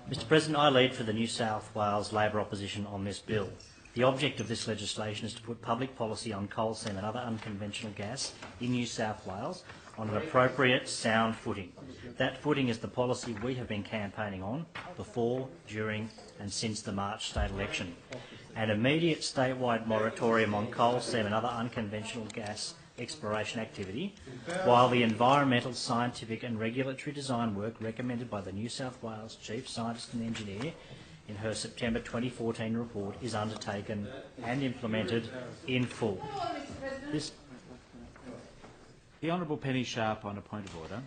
Mr President, I lead for the New South Wales Labor opposition on this bill. The object of this legislation is to put public policy on coal seam and other unconventional gas in New South Wales on an appropriate, sound footing. That footing is the policy we have been campaigning on before, during and since the March state election. An immediate statewide moratorium on coal seam and other unconventional gas exploration activity, while the environmental, scientific and regulatory design work recommended by the New South Wales Chief Scientist and Engineer in her September 2014 report is undertaken and implemented in full. The Honourable Penny Sharp on a point of order.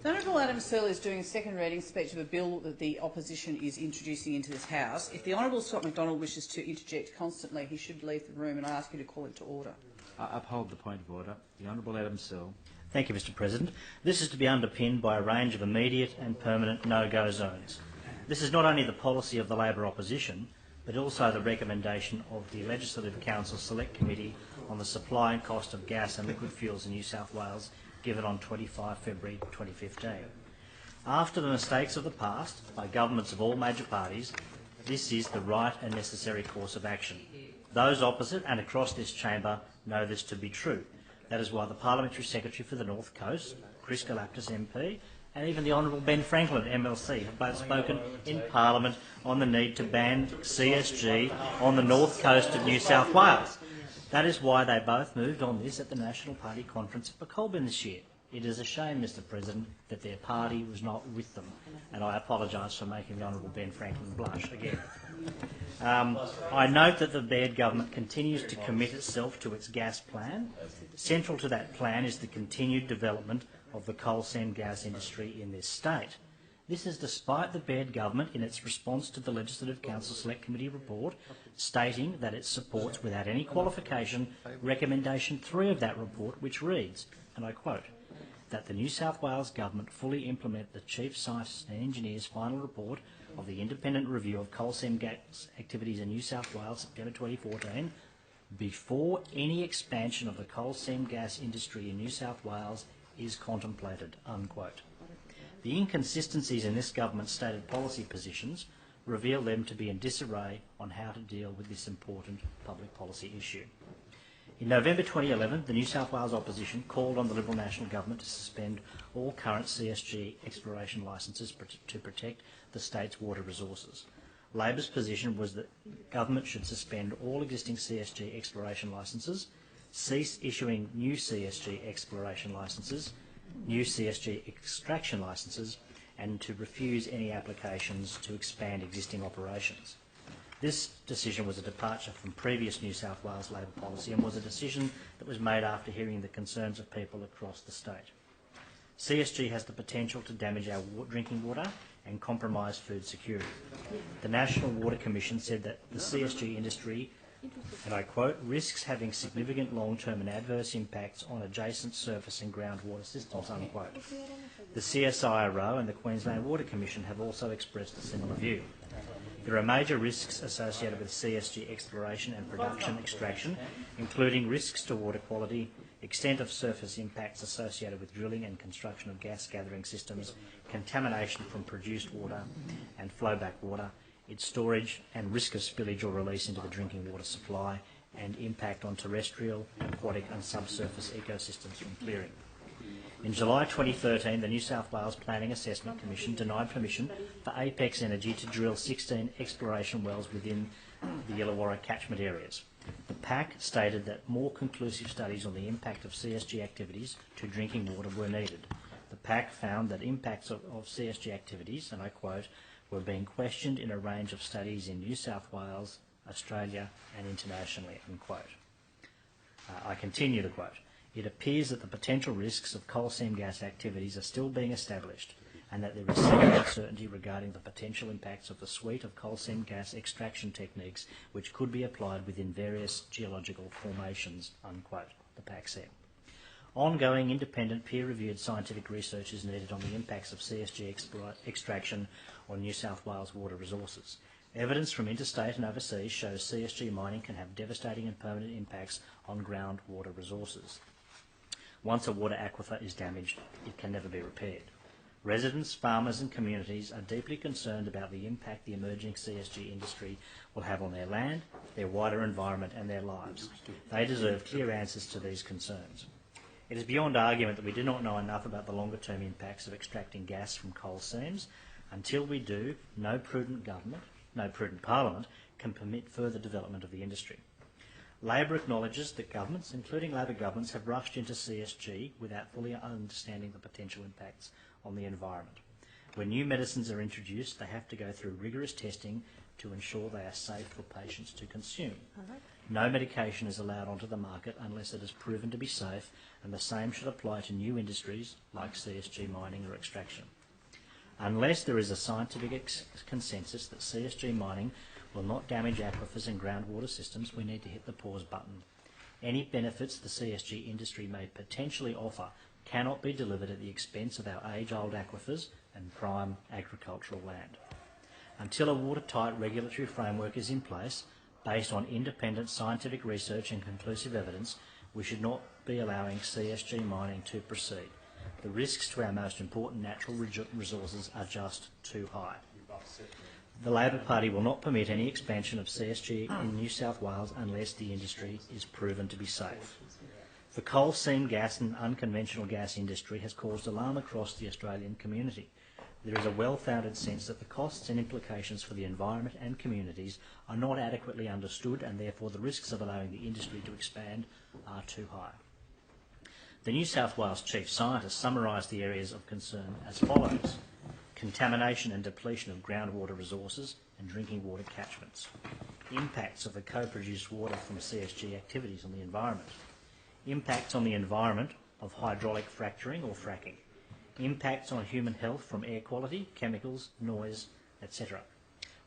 The Honourable Adam Searle is doing a second reading speech of a bill that the opposition is introducing into this House. If the Honourable Scott McDonald wishes to interject constantly, he should leave the room, and I ask you to call him to order. I uphold the point of order. The Honourable Adam Searle. Thank you, Mr President. This is to be underpinned by a range of immediate and permanent no-go zones. This is not only the policy of the Labor opposition, but also the recommendation of the Legislative Council Select Committee on the Supply and Cost of Gas and Liquid Fuels in New South Wales, given on 25 February 2015. After the mistakes of the past by governments of all major parties, this is the right and necessary course of action. Those opposite and across this chamber know this to be true. That is why the Parliamentary Secretary for the North Coast, Chris Galactus MP, and even the Honourable Ben Franklin MLC have both spoken in Parliament on the need to ban CSG on the north coast of New South Wales. That is why they both moved on this at the National Party conference at Colburn this year. It is a shame, Mr President, that their party was not with them, and I apologise for making the Honourable Ben Franklin blush again. I note that the Baird government continues to commit itself to its gas plan. Central to that plan is the continued development of the coal seam gas industry in this state. This is despite the Baird government, in its response to the Legislative Council Select Committee report, stating that it supports, without any qualification, recommendation 3 of that report, which reads, and I quote, that the New South Wales Government fully implement the Chief Scientist and Engineer's final report of the independent review of coal seam gas activities in New South Wales, September 2014, before any expansion of the coal seam gas industry in New South Wales is contemplated, unquote. The inconsistencies in this government's stated policy positions reveal them to be in disarray on how to deal with this important public policy issue. In November 2011, the New South Wales opposition called on the Liberal National Government to suspend all current CSG exploration licences to protect the state's water resources. Labor's position was that government should suspend all existing CSG exploration licences, cease issuing new CSG exploration licences, new CSG extraction licences, and to refuse any applications to expand existing operations. This decision was a departure from previous New South Wales Labor policy and was a decision that was made after hearing the concerns of people across the state. CSG has the potential to damage our drinking water and compromise food security. The National Water Commission said that the CSG industry, and I quote, risks having significant long-term and adverse impacts on adjacent surface and groundwater systems, unquote. The CSIRO and the Queensland Water Commission have also expressed a similar view. There are major risks associated with CSG exploration and production extraction, including risks to water quality, extent of surface impacts associated with drilling and construction of gas gathering systems, contamination from produced water and flowback water, its storage and risk of spillage or release into the drinking water supply, and impact on terrestrial, aquatic and subsurface ecosystems from clearing. In July 2013, the New South Wales Planning Assessment Commission denied permission for Apex Energy to drill 16 exploration wells within the Illawarra catchment areas. The PAC stated that more conclusive studies on the impact of CSG activities to drinking water were needed. The PAC found that impacts of CSG activities, and I quote, were being questioned in a range of studies in New South Wales, Australia and internationally, unquote. I continue to quote, it appears that the potential risks of coal seam gas activities are still being established and that there is some uncertainty regarding the potential impacts of the suite of coal seam gas extraction techniques which could be applied within various geological formations, unquote, the PAC said. Ongoing independent peer-reviewed scientific research is needed on the impacts of CSG extraction on New South Wales water resources. Evidence from interstate and overseas shows CSG mining can have devastating and permanent impacts on groundwater resources. Once a water aquifer is damaged, it can never be repaired. Residents, farmers and communities are deeply concerned about the impact the emerging CSG industry will have on their land, their wider environment and their lives. They deserve clear answers to these concerns. It is beyond argument that we do not know enough about the longer-term impacts of extracting gas from coal seams. Until we do, no prudent government, no prudent parliament, can permit further development of the industry. Labor acknowledges that governments, including Labor governments, have rushed into CSG without fully understanding the potential impacts on the environment. When new medicines are introduced, they have to go through rigorous testing to ensure they are safe for patients to consume. No medication is allowed onto the market unless it is proven to be safe, and the same should apply to new industries like CSG mining or extraction. Unless there is a scientific consensus that CSG mining will not damage aquifers and groundwater systems, we need to hit the pause button. Any benefits the CSG industry may potentially offer cannot be delivered at the expense of our age-old aquifers and prime agricultural land. Until a watertight regulatory framework is in place, based on independent scientific research and conclusive evidence, we should not be allowing CSG mining to proceed. The risks to our most important natural resources are just too high. The Labor Party will not permit any expansion of CSG in New South Wales unless the industry is proven to be safe. The coal seam gas and unconventional gas industry has caused alarm across the Australian community. There is a well-founded sense that the costs and implications for the environment and communities are not adequately understood, and therefore the risks of allowing the industry to expand are too high. The New South Wales Chief Scientist summarised the areas of concern as follows: contamination and depletion of groundwater resources and drinking water catchments, impacts of the co-produced water from CSG activities on the environment, impacts on the environment of hydraulic fracturing or fracking, impacts on human health from air quality, chemicals, noise, etc.,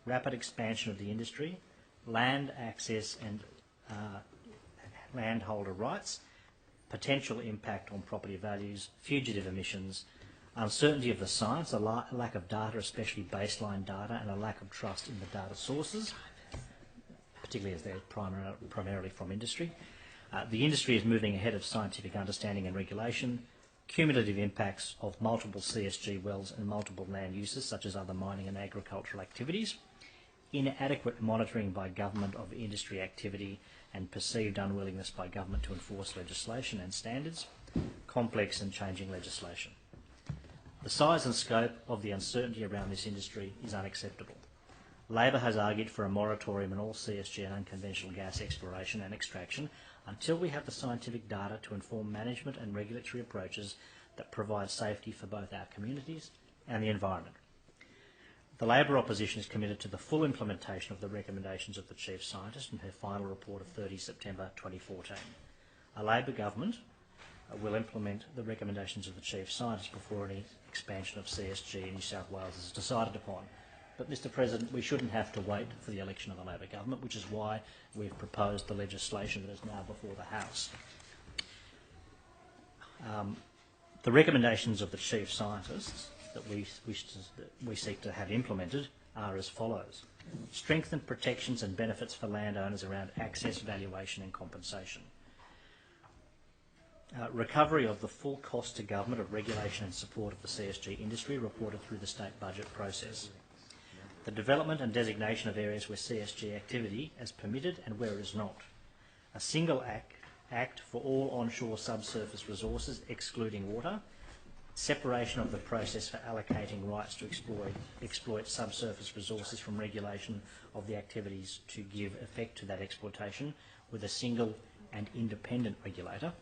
rapid expansion of the industry, land access and landholder rights, potential impact on property values, fugitive emissions, uncertainty of the science, a lack of data, especially baseline data, and a lack of trust in the data sources, particularly as they're primarily from industry. The industry is moving ahead of scientific understanding and regulation, cumulative impacts of multiple CSG wells and multiple land uses, such as other mining and agricultural activities, inadequate monitoring by government of industry activity and perceived unwillingness by government to enforce legislation and standards, complex and changing legislation. The size and scope of the uncertainty around this industry is unacceptable. Labor has argued for a moratorium on all CSG and unconventional gas exploration and extraction until we have the scientific data to inform management and regulatory approaches that provide safety for both our communities and the environment. The Labor opposition is committed to the full implementation of the recommendations of the Chief Scientist in her final report of 30 September 2014. A Labor government will implement the recommendations of the Chief Scientist before any expansion of CSG in New South Wales is decided upon. But, Mr President, we shouldn't have to wait for the election of a Labor government, which is why we've proposed the legislation that is now before the House. The recommendations of the Chief Scientists that we seek to have implemented are as follows: strengthen protections and benefits for landowners around access, valuation and compensation. Recovery of the full cost to government of regulation and support of the CSG industry reported through the state budget process. The development and designation of areas where CSG activity is permitted and where it is not. A single act for all onshore subsurface resources excluding water. Separation of the process for allocating rights to exploit subsurface resources from regulation of the activities to give effect to that exploitation with a single and independent regulator.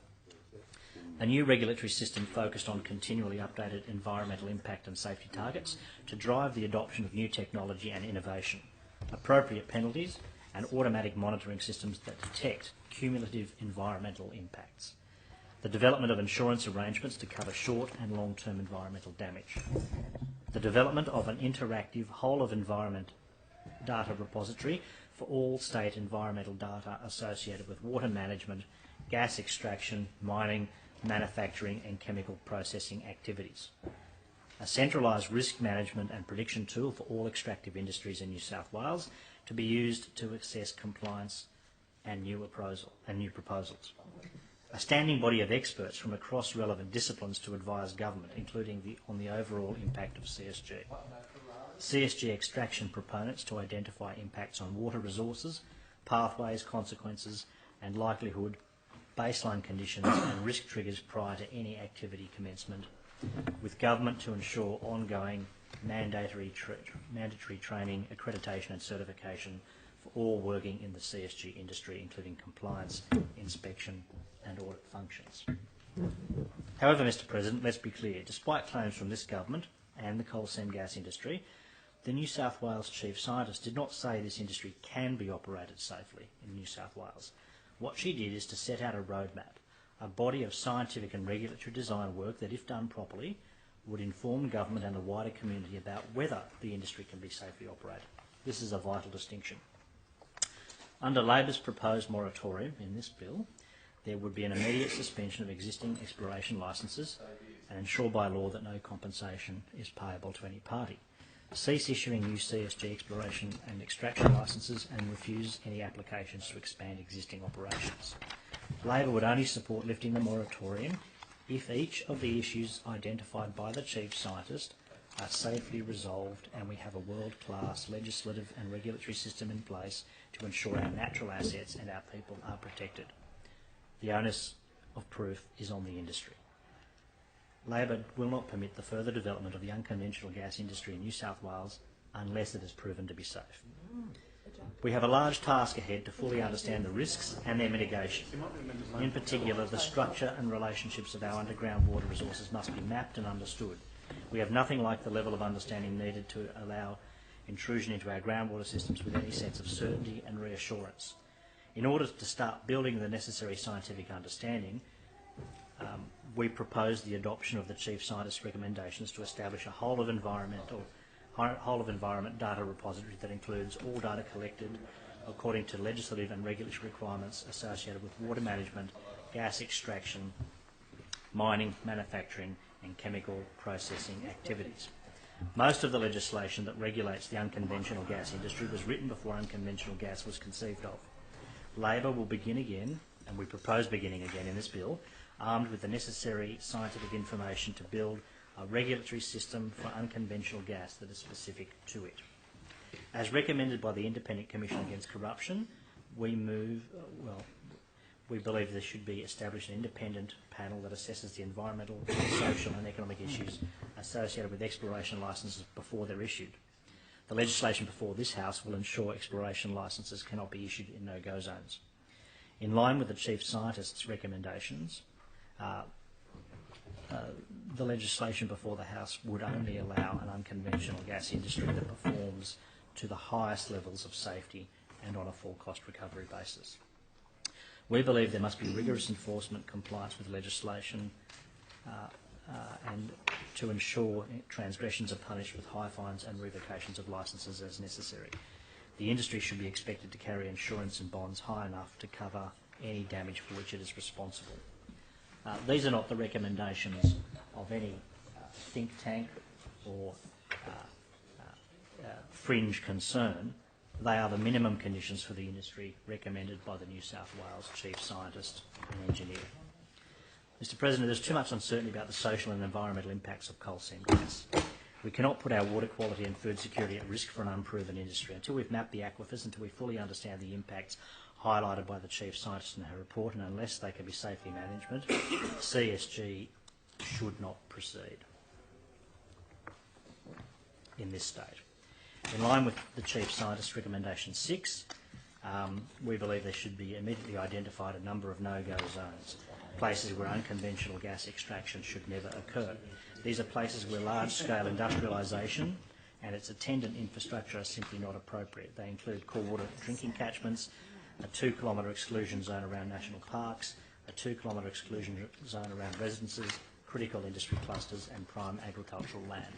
A new regulatory system focused on continually updated environmental impact and safety targets to drive the adoption of new technology and innovation. Appropriate penalties and automatic monitoring systems that detect cumulative environmental impacts. The development of insurance arrangements to cover short and long-term environmental damage. The development of an interactive whole-of-environment data repository for all state environmental data associated with water management, gas extraction, mining, manufacturing and chemical processing activities. A centralised risk management and prediction tool for all extractive industries in New South Wales to be used to assess compliance and new proposals. a standing body of experts from across relevant disciplines to advise government, including on the overall impact of CSG. CSG extraction proponents to identify impacts on water resources, pathways, consequences and likelihood, baseline conditions and risk triggers prior to any activity commencement, with government to ensure ongoing mandatory training, accreditation and certification for all working in the CSG industry, including compliance, inspection and audit functions. However, Mr President, let's be clear, despite claims from this government and the coal seam gas industry, the New South Wales Chief Scientist did not say this industry can be operated safely in New South Wales. What she did is to set out a roadmap, a body of scientific and regulatory design work that, if done properly, would inform government and the wider community about whether the industry can be safely operated. This is a vital distinction. Under Labor's proposed moratorium in this bill, there would be an immediate suspension of existing exploration licences and ensure by law that no compensation is payable to any party. Cease issuing new CSG exploration and extraction licences and refuse any applications to expand existing operations. Labor would only support lifting the moratorium if each of the issues identified by the Chief Scientist are safely resolved and we have a world-class legislative and regulatory system in place to ensure our natural assets and our people are protected. The onus of proof is on the industry. Labor will not permit the further development of the unconventional gas industry in New South Wales unless it is proven to be safe. We have a large task ahead to fully understand the risks and their mitigation. In particular, the structure and relationships of our underground water resources must be mapped and understood. We have nothing like the level of understanding needed to allow intrusion into our groundwater systems with any sense of certainty and reassurance. In order to start building the necessary scientific understanding, we propose the adoption of the Chief Scientist's recommendations to establish a whole of environment data repository that includes all data collected according to legislative and regulatory requirements associated with water management, gas extraction, mining, manufacturing and chemical processing activities. Most of the legislation that regulates the unconventional gas industry was written before unconventional gas was conceived of. Labor will begin again, and we propose beginning again in this bill, armed with the necessary scientific information to build a regulatory system for unconventional gas that is specific to it. As recommended by the Independent Commission Against Corruption, we believe there should be established an independent panel that assesses the environmental, social and economic issues associated with exploration licences before they're issued. The legislation before this House will ensure exploration licences cannot be issued in no-go zones. In line with the Chief Scientist's recommendations, the legislation before the House would only allow an unconventional gas industry that performs to the highest levels of safety and on a full cost recovery basis. We believe there must be rigorous enforcement compliance with legislation and to ensure transgressions are punished with high fines and revocations of licences as necessary. The industry should be expected to carry insurance and bonds high enough to cover any damage for which it is responsible. These are not the recommendations of any think tank or fringe concern. They are the minimum conditions for the industry recommended by the New South Wales Chief Scientist and Engineer. Mr President, there's too much uncertainty about the social and environmental impacts of coal seam gas. We cannot put our water quality and food security at risk for an unproven industry. Until we've mapped the aquifers, until we fully understand the impacts highlighted by the Chief Scientist in her report, and unless they can be safely managed, CSG should not proceed in this state. In line with the Chief Scientist's recommendation 6, we believe there should be immediately identified a number of no-go zones, places where unconventional gas extraction should never occur. These are places where large-scale industrialisation and its attendant infrastructure are simply not appropriate. They include cool water drinking catchments, a 2-kilometre exclusion zone around national parks, a 2-kilometre exclusion zone around residences, critical industry clusters and prime agricultural land.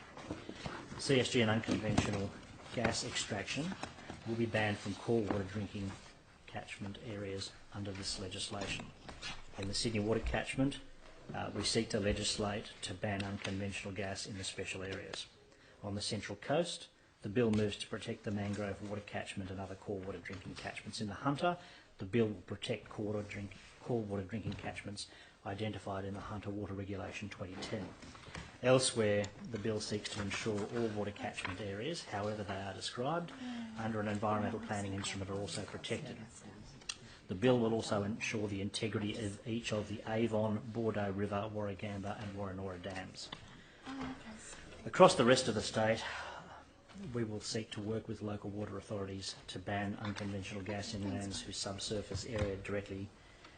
CSG and unconventional gas extraction will be banned from cool water drinking catchment areas under this legislation. In the Sydney water catchment, we seek to legislate to ban unconventional gas in the special areas. On the Central Coast, the bill moves to protect the mangrove water catchment and other core water drinking catchments. In the Hunter, the bill will protect core core water drinking catchments identified in the Hunter Water Regulation 2010. Elsewhere, the bill seeks to ensure all water catchment areas, however they are described, under an environmental planning instrument are also protected. The bill will also ensure the integrity of each of the Avon, Bordeaux River, Warragamba and Warranora dams. Across the rest of the state, we will seek to work with local water authorities to ban unconventional gas in lands whose subsurface area directly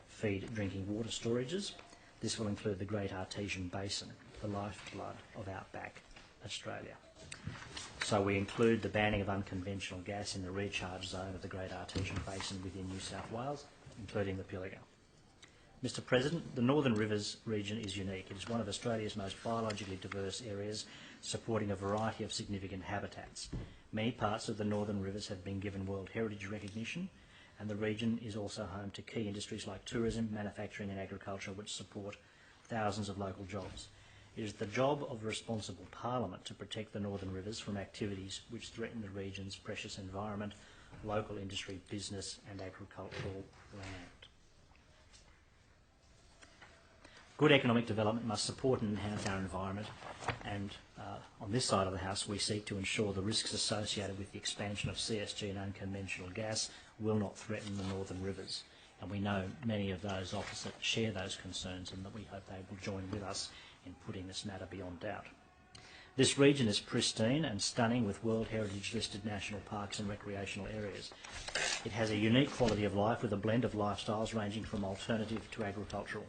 feed drinking water storages. This will include the Great Artesian Basin, the lifeblood of outback Australia. So we include the banning of unconventional gas in the recharge zone of the Great Artesian Basin within New South Wales, including the Pilliga. Mr President, the Northern Rivers region is unique. It is one of Australia's most biologically diverse areas, supporting a variety of significant habitats. Many parts of the Northern Rivers have been given World Heritage recognition, and the region is also home to key industries like tourism, manufacturing and agriculture, which support thousands of local jobs. It is the job of a responsible Parliament to protect the Northern Rivers from activities which threaten the region's precious environment, local industry, business and agricultural land. Good economic development must support and enhance our environment, and on this side of the House we seek to ensure the risks associated with the expansion of CSG and unconventional gas will not threaten the Northern Rivers. And we know many of those opposite share those concerns, and that we hope they will join with us in putting this matter beyond doubt. This region is pristine and stunning, with World Heritage listed national parks and recreational areas. It has a unique quality of life with a blend of lifestyles ranging from alternative to agricultural.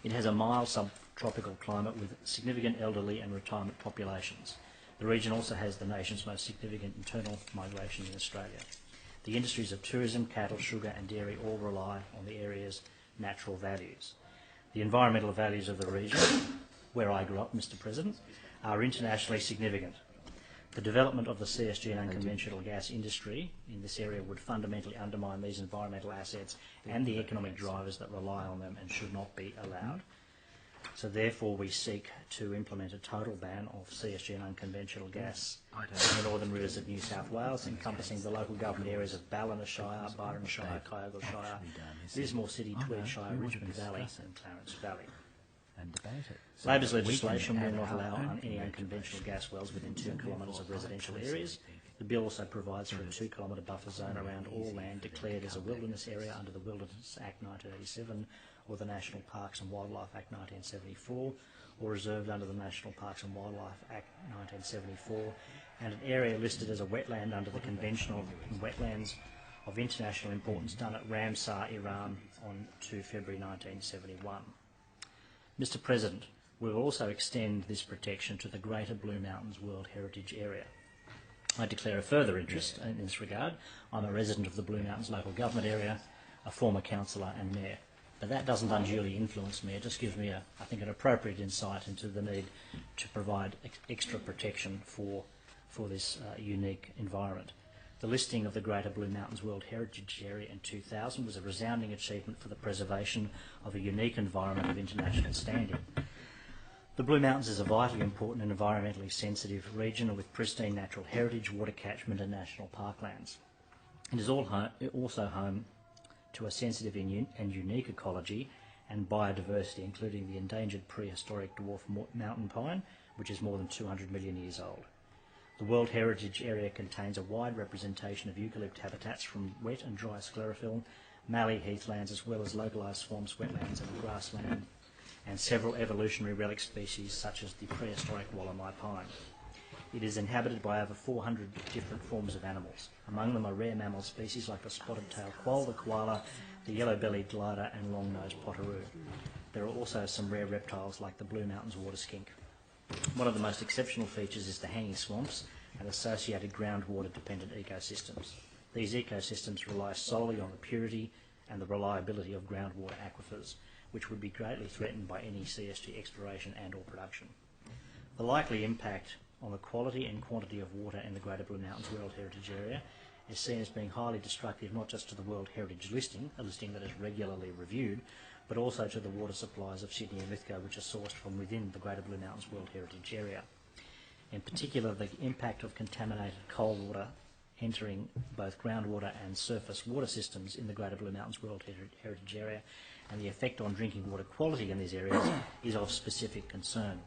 It has a mild subtropical climate with significant elderly and retirement populations. The region also has the nation's most significant internal migration in Australia. The industries of tourism, cattle, sugar and dairy all rely on the area's natural values. The environmental values of the region, where I grew up, Mr President, are internationally significant. The development of the CSG and unconventional gas industry in this area would fundamentally undermine these environmental assets and the economic drivers that rely on them, and should not be allowed. So therefore we seek to implement a total ban of CSG and unconventional gas in the Northern Rivers of New South Wales, encompassing the local government areas of Ballina Shire, Byron Shire, Kyogle Shire, Lismore City, Tweed Shire, Richmond Valley and Clarence Valley. Labor's legislation will not allow any unconventional gas wells within 2 kilometres of residential areas. The bill also provides for a 2 kilometre buffer zone around all land declared as a wilderness area under the Wilderness Act 1987 or the National Parks and Wildlife Act 1974, or reserved under the National Parks and Wildlife Act 1974, and an area listed as a wetland under the Convention on Wetlands of International Importance done at Ramsar, Iran on 2 February 1971. Mr President, we will also extend this protection to the Greater Blue Mountains World Heritage Area. I declare a further interest in this regard. I'm a resident of the Blue Mountains local government area, a former councillor and mayor. But that doesn't unduly influence me. It just gives me, I think, an appropriate insight into the need to provide extra protection for this unique environment. The listing of the Greater Blue Mountains World Heritage Area in 2000 was a resounding achievement for the preservation of a unique environment of international standing. The Blue Mountains is a vitally important and environmentally sensitive region with pristine natural heritage, water catchment and national parklands. It is also home to a sensitive and unique ecology and biodiversity, including the endangered prehistoric dwarf mountain pine, which is more than 200 million years old. The World Heritage Area contains a wide representation of eucalypt habitats from wet and dry sclerophyll, mallee heathlands, as well as localised swamps, wetlands and grassland, and several evolutionary relic species such as the prehistoric Wallamai pine. It is inhabited by over 400 different forms of animals. Among them are rare mammal species like the spotted-tailed quoll, the koala, the yellow-bellied glider and long-nosed potteroo. There are also some rare reptiles like the Blue Mountains water skink. One of the most exceptional features is the hanging swamps and associated groundwater-dependent ecosystems. These ecosystems rely solely on the purity and the reliability of groundwater aquifers, which would be greatly threatened by any CSG exploration and/or production. The likely impact on the quality and quantity of water in the Greater Blue Mountains World Heritage Area is seen as being highly destructive not just to the World Heritage listing, a listing that is regularly reviewed, but also to the water supplies of Sydney and Lithgow, which are sourced from within the Greater Blue Mountains World Heritage Area. In particular, the impact of contaminated coal water entering both groundwater and surface water systems in the Greater Blue Mountains World Heritage Area, and the effect on drinking water quality in these areas is of specific concern.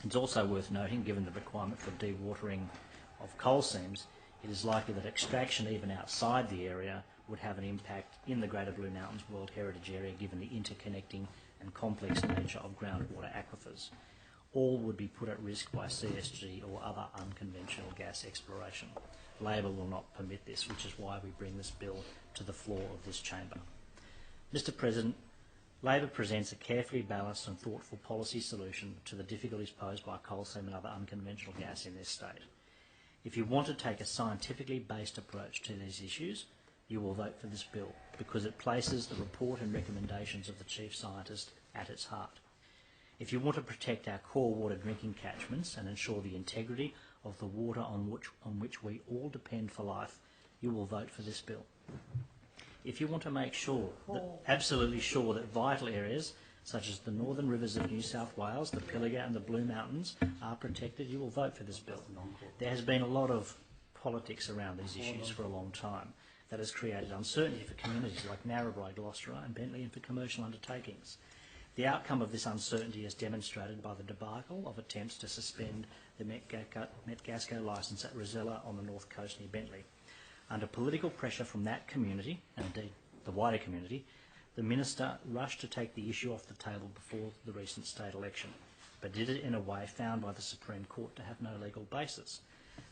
It's also worth noting, given the requirement for dewatering of coal seams, it is likely that extraction even outside the area would have an impact in the Greater Blue Mountains World Heritage Area, given the interconnecting and complex nature of groundwater aquifers. All would be put at risk by CSG or other unconventional gas exploration. Labor will not permit this, which is why we bring this bill to the floor of this chamber. Mr President, Labor presents a carefully balanced and thoughtful policy solution to the difficulties posed by coal seam and other unconventional gas in this state. If you want to take a scientifically based approach to these issues, you will vote for this bill because it places the report and recommendations of the Chief Scientist at its heart. If you want to protect our core water drinking catchments and ensure the integrity of the water on which we all depend for life, you will vote for this bill. If you want to make sure, absolutely sure, that vital areas such as the northern rivers of New South Wales, the Pilliga and the Blue Mountains are protected, you will vote for this bill. There has been a lot of politics around these issues for a long time that has created uncertainty for communities like Narrabri, Gloucester and Bentley, and for commercial undertakings. The outcome of this uncertainty is demonstrated by the debacle of attempts to suspend the Metgasco licence at Rosella on the north coast near Bentley. Under political pressure from that community, and indeed the wider community, the Minister rushed to take the issue off the table before the recent state election, but did it in a way found by the Supreme Court to have no legal basis.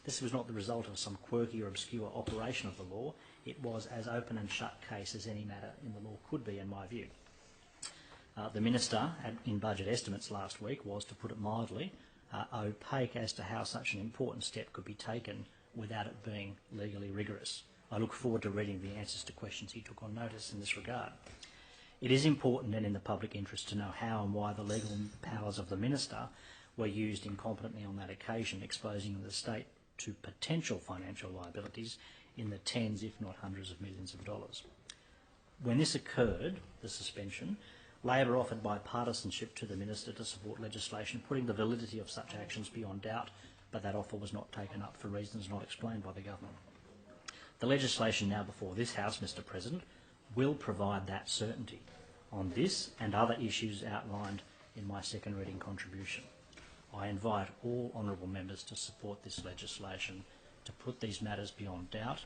This was not the result of some quirky or obscure operation of the law. It was as open and shut case as any matter in the law could be, in my view. The Minister, in budget estimates last week, was, to put it mildly, opaque as to how such an important step could be taken without it being legally rigorous. I look forward to reading the answers to questions he took on notice in this regard. It is important and in the public interest to know how and why the legal powers of the Minister were used incompetently on that occasion, exposing the state to potential financial liabilities in the tens, if not hundreds of millions of dollars. When this occurred, the suspension, Labor offered bipartisanship to the Minister to support legislation putting the validity of such actions beyond doubt, but that offer was not taken up for reasons not explained by the government. The legislation now before this House, Mr President, will provide that certainty on this and other issues outlined in my second reading contribution. I invite all honourable members to support this legislation to put these matters beyond doubt,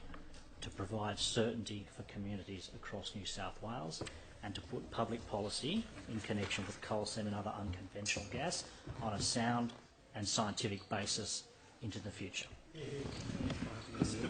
to provide certainty for communities across New South Wales, and to put public policy in connection with coal seam and other unconventional gas on a sound and scientific basis into the future.